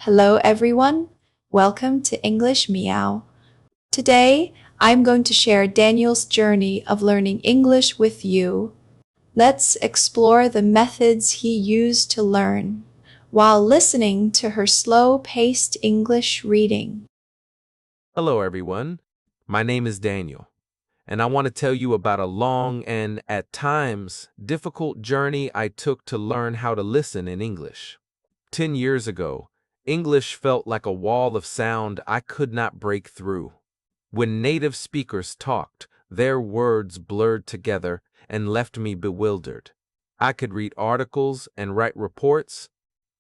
Hello, everyone. Welcome to English Meow. Today, I'm going to share Daniel's journey of learning English with you. Let's explore the methods he used to learn while listening to her slow-paced English reading. Hello, everyone. My name is Daniel, and I want to tell you about a long and, at times, difficult journey I took to learn how to listen in English. 10 years ago, English felt like a wall of sound I could not break through. When native speakers talked, their words blurred together and left me bewildered. I could read articles and write reports,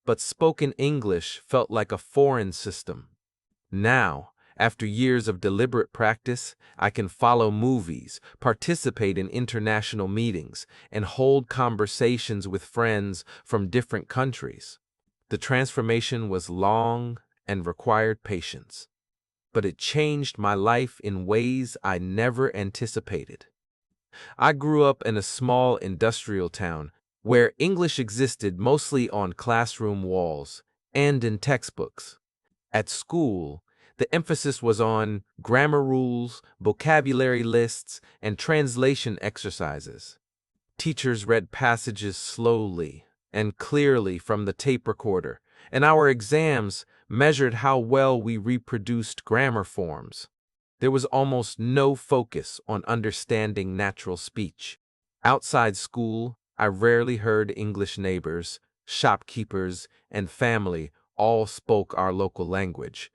but spoken English felt like a foreign system. Now, after years of deliberate practice, I can follow movies, participate in international meetings, and hold conversations with friends from different countries. The transformation was long and required patience, but it changed my life in ways I never anticipated. I grew up in a small industrial town where English existed mostly on classroom walls and in textbooks. At school, the emphasis was on grammar rules, vocabulary lists, and translation exercises. Teachers read passages slowly and clearly from the tape recorder, and our exams measured how well we reproduced grammar forms. There was almost no focus on understanding natural speech. Outside school, I rarely heard English neighbors, shopkeepers, and family all spoke our local language.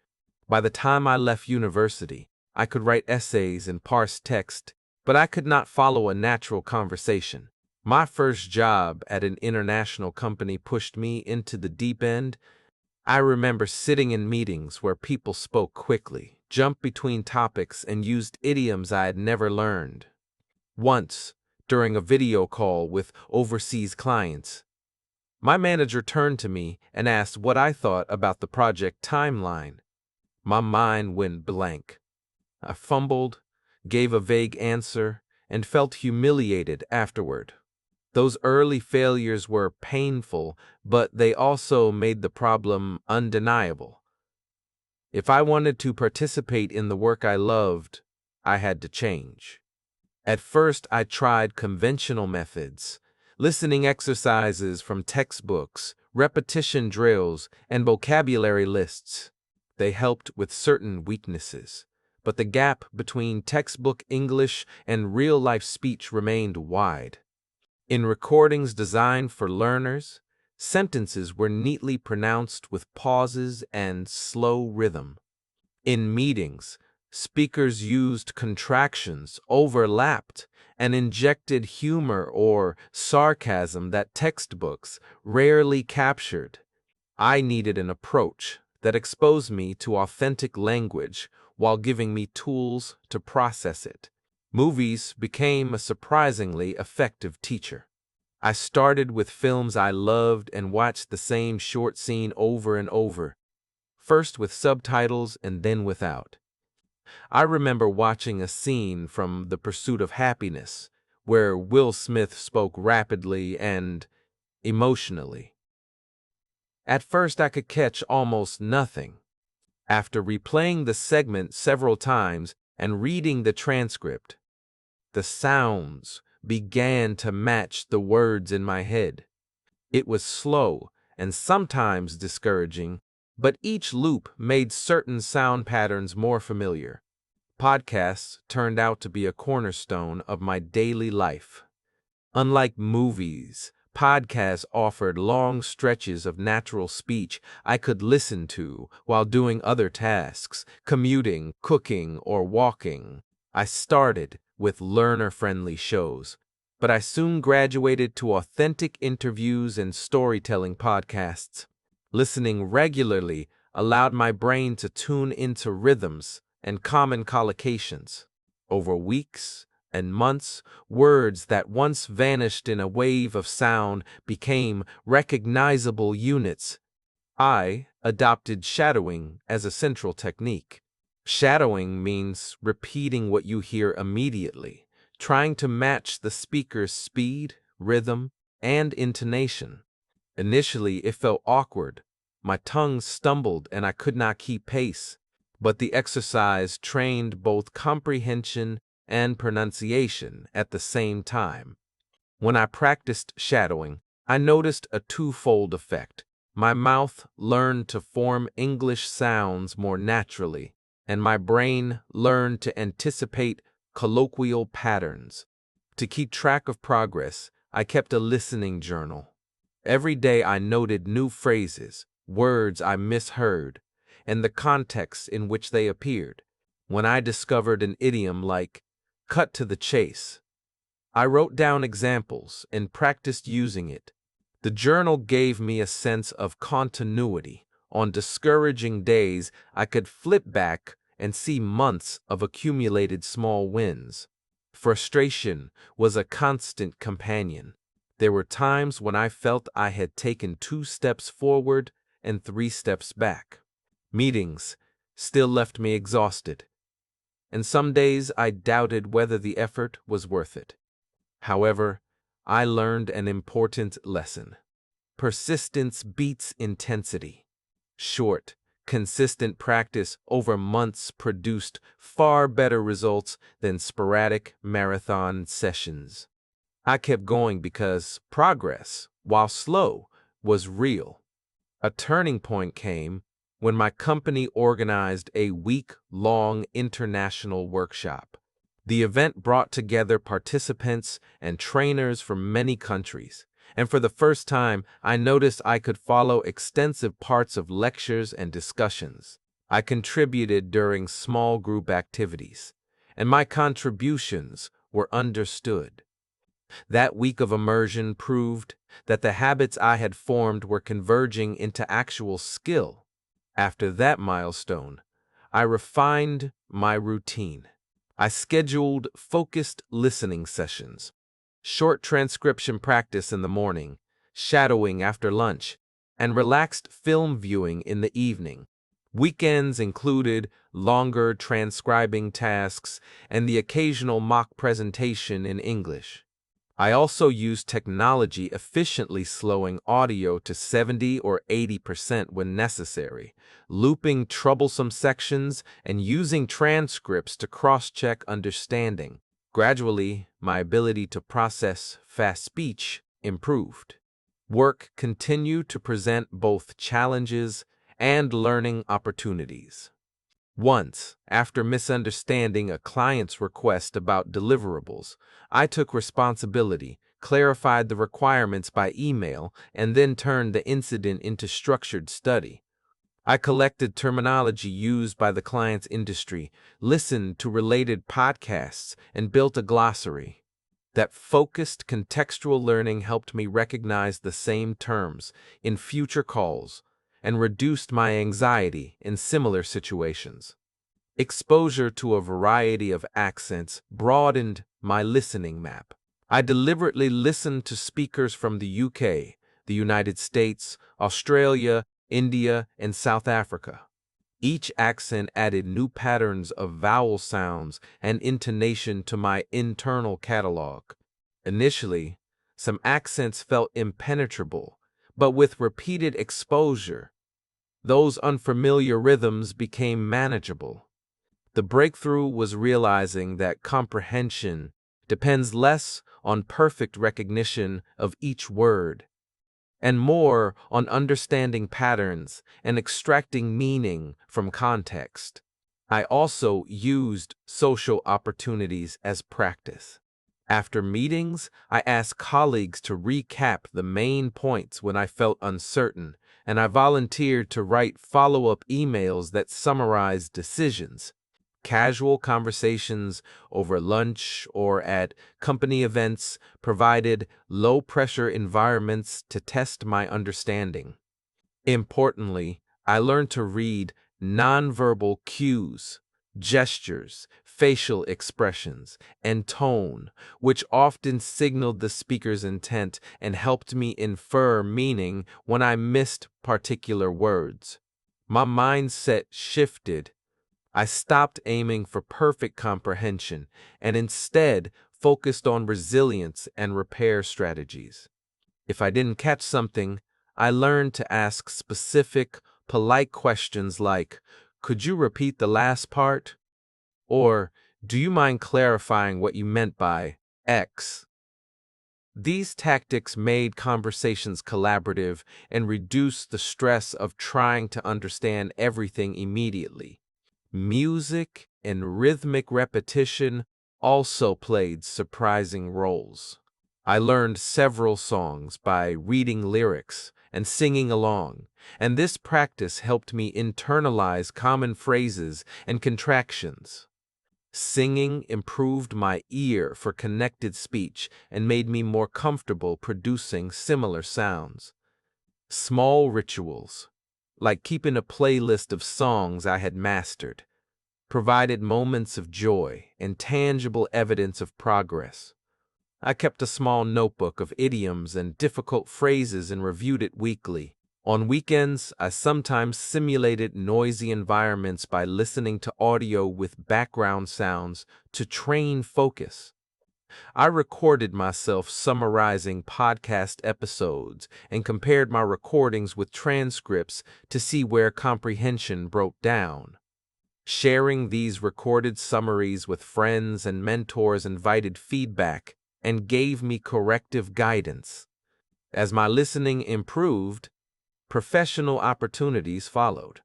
By the time I left university, I could write essays and parse text, but I could not follow a natural conversation. My first job at an international company pushed me into the deep end. I remember sitting in meetings where people spoke quickly, jumped between topics, and used idioms I had never learned. Once, during a video call with overseas clients, my manager turned to me and asked what I thought about the project timeline. My mind went blank. I fumbled, gave a vague answer, and felt humiliated afterward. Those early failures were painful, but they also made the problem undeniable. If I wanted to participate in the work I loved, I had to change. At first, I tried conventional methods, listening exercises from textbooks, repetition drills, and vocabulary lists. They helped with certain weaknesses, but the gap between textbook English and real-life speech remained wide. In recordings designed for learners, sentences were neatly pronounced with pauses and slow rhythm. In meetings, speakers used contractions, overlapped, and injected humor or sarcasm that textbooks rarely captured. I needed an approach that exposed me to authentic language while giving me tools to process it. Movies became a surprisingly effective teacher. I started with films I loved and watched the same short scene over and over, first with subtitles and then without. I remember watching a scene from The Pursuit of Happiness, where Will Smith spoke rapidly and emotionally. At first, I could catch almost nothing. After replaying the segment several times and reading the transcript, the sounds began to match the words in my head. It was slow and sometimes discouraging, but each loop made certain sound patterns more familiar. Podcasts turned out to be a cornerstone of my daily life. Unlike movies, podcasts offered long stretches of natural speech I could listen to while doing other tasks, commuting, cooking, or walking. I started with learner-friendly shows, but I soon graduated to authentic interviews and storytelling podcasts. Listening regularly allowed my brain to tune into rhythms and common collocations. Over weeks and months, words that once vanished in a wave of sound became recognizable units. I adopted shadowing as a central technique. Shadowing means repeating what you hear immediately, trying to match the speaker's speed, rhythm, and intonation. Initially, it felt awkward, my tongue stumbled and I could not keep pace. But the exercise trained both comprehension and pronunciation at the same time. When I practiced shadowing, I noticed a twofold effect. My mouth learned to form English sounds more naturally, and my brain learned to anticipate colloquial patterns. To keep track of progress, I kept a listening journal. Every day I noted new phrases, words I misheard, and the context in which they appeared. When I discovered an idiom like cut to the chase, I wrote down examples and practiced using it. The journal gave me a sense of continuity. On discouraging days, I could flip back and see months of accumulated small wins. Frustration was a constant companion. There were times when I felt I had taken 2 steps forward and 3 steps back. Meetings still left me exhausted, and some days I doubted whether the effort was worth it. However, I learned an important lesson. Persistence beats intensity. Short, consistent practice over months produced far better results than sporadic marathon sessions. I kept going because progress, while slow, was real. A turning point came when my company organized a week-long international workshop. The event brought together participants and trainers from many countries, and for the first time, I noticed I could follow extensive parts of lectures and discussions. I contributed during small group activities, and my contributions were understood. That week of immersion proved that the habits I had formed were converging into actual skill. After that milestone, I refined my routine. I scheduled focused listening sessions, short transcription practice in the morning, shadowing after lunch, and relaxed film viewing in the evening. Weekends included longer transcribing tasks and the occasional mock presentation in English. I also use technology efficiently, slowing audio to 70 or 80% when necessary, looping troublesome sections, and using transcripts to cross-check understanding. Gradually, my ability to process fast speech improved. Work continued to present both challenges and learning opportunities. Once, after misunderstanding a client's request about deliverables, I took responsibility, clarified the requirements by email, and then turned the incident into structured study. I collected terminology used by the client's industry, listened to related podcasts, and built a glossary. That focused contextual learning helped me recognize the same terms in future calls and reduced my anxiety in similar situations. Exposure to a variety of accents broadened my listening map. I deliberately listened to speakers from the UK, the United States, Australia, India, and South Africa. Each accent added new patterns of vowel sounds and intonation to my internal catalog. Initially, some accents felt impenetrable, but with repeated exposure, those unfamiliar rhythms became manageable. The breakthrough was realizing that comprehension depends less on perfect recognition of each word and more on understanding patterns and extracting meaning from context. I also used social opportunities as practice. After meetings, I asked colleagues to recap the main points when I felt uncertain, and I volunteered to write follow-up emails that summarized decisions. Casual conversations over lunch or at company events provided low-pressure environments to test my understanding. Importantly, I learned to read nonverbal cues, gestures, facial expressions, and tone, which often signaled the speaker's intent and helped me infer meaning when I missed particular words. My mindset shifted. I stopped aiming for perfect comprehension and instead focused on resilience and repair strategies. If I didn't catch something, I learned to ask specific, polite questions like, "Could you repeat the last part?" Or, "Do you mind clarifying what you meant by X?" These tactics made conversations collaborative and reduced the stress of trying to understand everything immediately. Music and rhythmic repetition also played surprising roles. I learned several songs by reading lyrics and singing along, and this practice helped me internalize common phrases and contractions. Singing improved my ear for connected speech and made me more comfortable producing similar sounds. Small rituals, like keeping a playlist of songs I had mastered, provided moments of joy and tangible evidence of progress. I kept a small notebook of idioms and difficult phrases and reviewed it weekly. On weekends, I sometimes simulated noisy environments by listening to audio with background sounds to train focus. I recorded myself summarizing podcast episodes and compared my recordings with transcripts to see where comprehension broke down. Sharing these recorded summaries with friends and mentors invited feedback and gave me corrective guidance. As my listening improved, professional opportunities followed.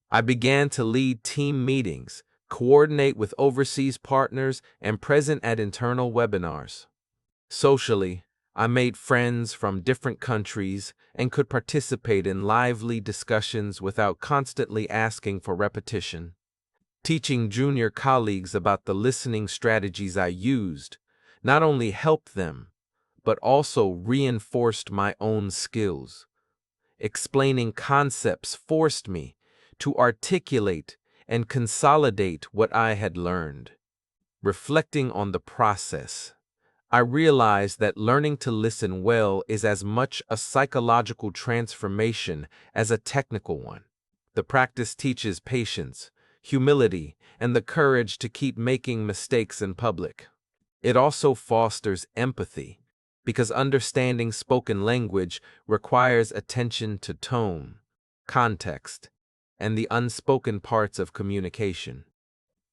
I began to lead team meetings, coordinate with overseas partners, and present at internal webinars. Socially, I made friends from different countries and could participate in lively discussions without constantly asking for repetition. Teaching junior colleagues about the listening strategies I used not only helped them, but also reinforced my own skills. Explaining concepts forced me to articulate and consolidate what I had learned. Reflecting on the process, I realized that learning to listen well is as much a psychological transformation as a technical one. The practice teaches patience, humility, and the courage to keep making mistakes in public. It also fosters empathy, because understanding spoken language requires attention to tone, context, and the unspoken parts of communication.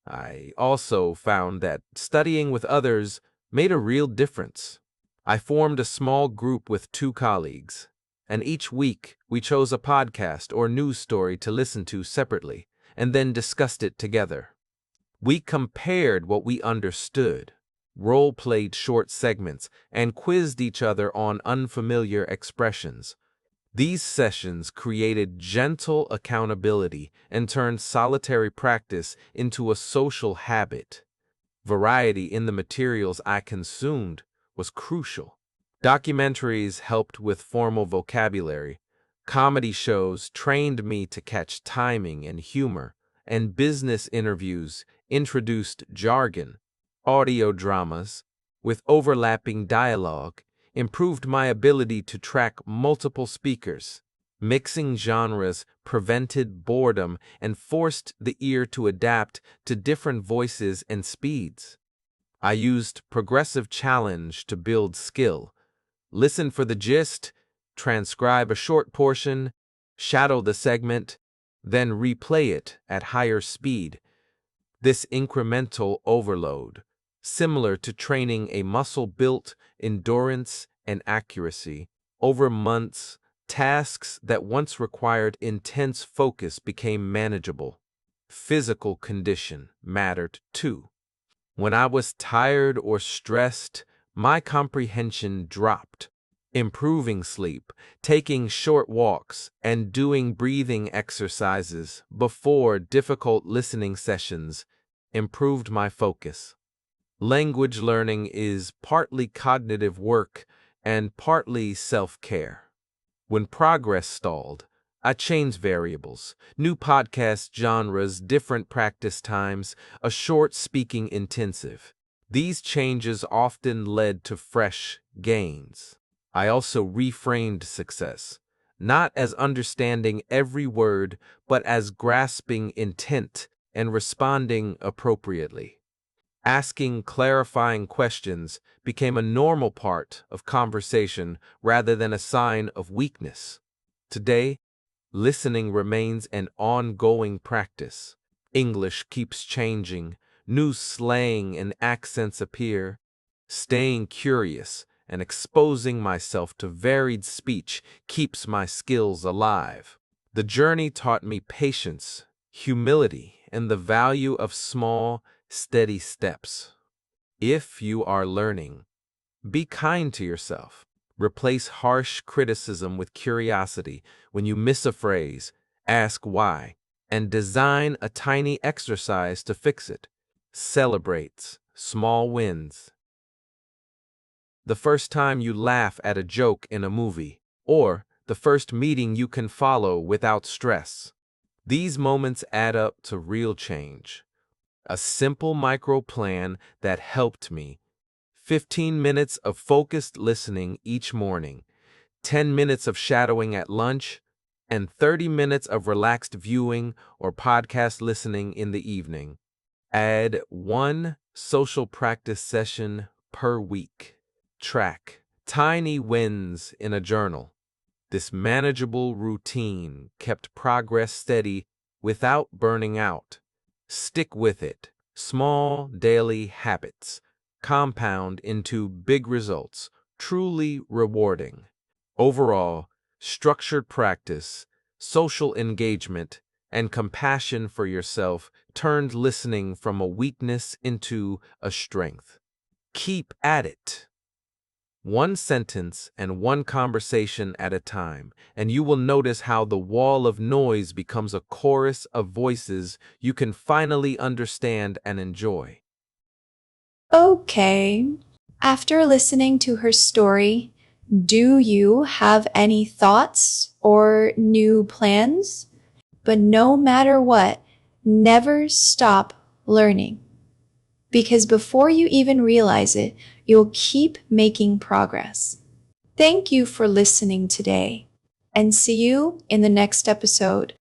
I also found that studying with others made a real difference. I formed a small group with two colleagues, and each week we chose a podcast or news story to listen to separately and then discussed it together. We compared what we understood, role-played short segments, and quizzed each other on unfamiliar expressions. These sessions created gentle accountability and turned solitary practice into a social habit. Variety in the materials I consumed was crucial. Documentaries helped with formal vocabulary. Comedy shows trained me to catch timing and humor, and business interviews introduced jargon. Audio dramas, with overlapping dialogue, improved my ability to track multiple speakers. Mixing genres prevented boredom and forced the ear to adapt to different voices and speeds. I used progressive challenge to build skill. Listen for the gist, transcribe a short portion, shadow the segment, then replay it at higher speed. This incremental overload, similar to training a muscle, built endurance and accuracy. Over months, tasks that once required intense focus became manageable. Physical condition mattered too. When I was tired or stressed, my comprehension dropped. Improving sleep, taking short walks, and doing breathing exercises before difficult listening sessions improved my focus. Language learning is partly cognitive work and partly self-care. When progress stalled, I changed variables, new podcast genres, different practice times, a short speaking intensive. These changes often led to fresh gains. I also reframed success, not as understanding every word, but as grasping intent and responding appropriately. Asking clarifying questions became a normal part of conversation rather than a sign of weakness. Today, listening remains an ongoing practice. English keeps changing, new slang and accents appear. Staying curious and exposing myself to varied speech keeps my skills alive. The journey taught me patience, humility, and the value of small, steady steps. If you are learning, be kind to yourself. Replace harsh criticism with curiosity. When you miss a phrase, ask why, and design a tiny exercise to fix it. Celebrate small wins. The first time you laugh at a joke in a movie, or the first meeting you can follow without stress. These moments add up to real change. A simple micro plan that helped me. 15 minutes of focused listening each morning, 10 minutes of shadowing at lunch, and 30 minutes of relaxed viewing or podcast listening in the evening. Add one social practice session per week. Track tiny wins in a journal. This manageable routine kept progress steady without burning out. Stick with it. Small daily habits compound into big results, truly rewarding. Overall, structured practice, social engagement, and compassion for yourself turned listening from a weakness into a strength. Keep at it. One sentence and one conversation at a time, and you will notice how the wall of noise becomes a chorus of voices you can finally understand and enjoy. Okay. After listening to her story, do you have any thoughts or new plans? But no matter what, never stop learning. Because before you even realize it, you'll keep making progress. Thank you for listening today, and see you in the next episode.